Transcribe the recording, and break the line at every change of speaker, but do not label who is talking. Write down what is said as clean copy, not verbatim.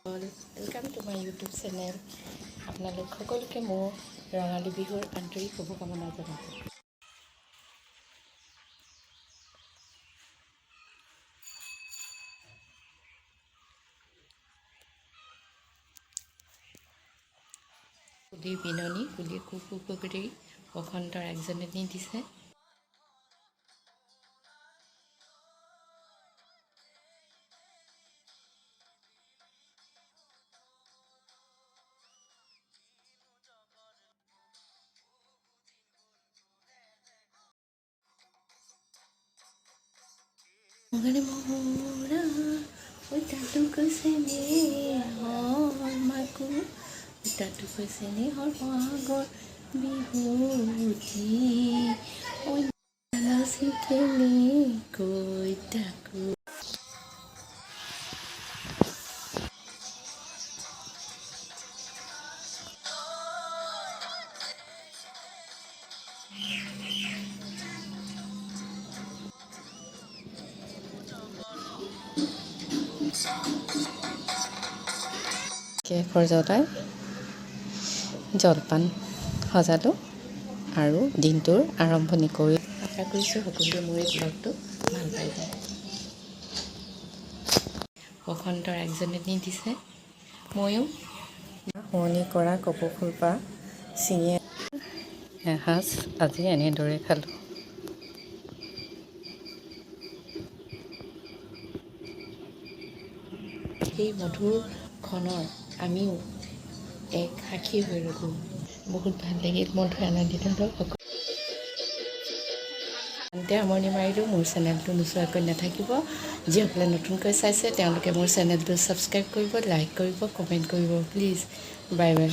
Welcome to my YouTube channel. আপোনালোক সকলোকে মোৰ ৰঙালী বিহুৰ আন্তৰিক শুভকামনা জনাইছোঁ। কুলিৰ বিননি, কুলিৰ কুকুৰি বসন্তৰ আগজননী দিছে। মগনে মহৰা উতাটো কৈছে নেহৰ মাকো, উতাটো কৈছে নেহৰ পাগৰ বিহুতি নাচি কেনেকৈ তাকো। কেশৰ জ্বলাই জলপান সজালোঁ আৰু দিনটোৰ আৰম্ভণি কৰি আশা কৰিছোঁ সকলোৱে মোৰ এই ব্লগটো ভাল পাই যায়। বসন্তৰ আগজননী দিছে, ময়ো শুৱনি কৰা কপৌ ফুলপাহ ছিঙি এসাঁজ আজি এনেদৰে খালোঁ। সেই মধুৰ ক্ষণৰ আমিও এক সাক্ষী হৈ ৰ'লোঁ। বহুত ভাল লাগিল, মধুৰ আনন্দিত হ'লোঁ। আনতে সামৰণি মাৰিলোঁ। মোৰ চেনেলটো নোচোৱাকৈ নাথাকিব। যিসকলে নতুনকৈ চাইছে তেওঁলোকে মোৰ চেনেলটো ছাবস্ক্ৰাইব কৰিব, লাইক কৰিব, কমেণ্ট কৰিব প্লিজ। Bye bye.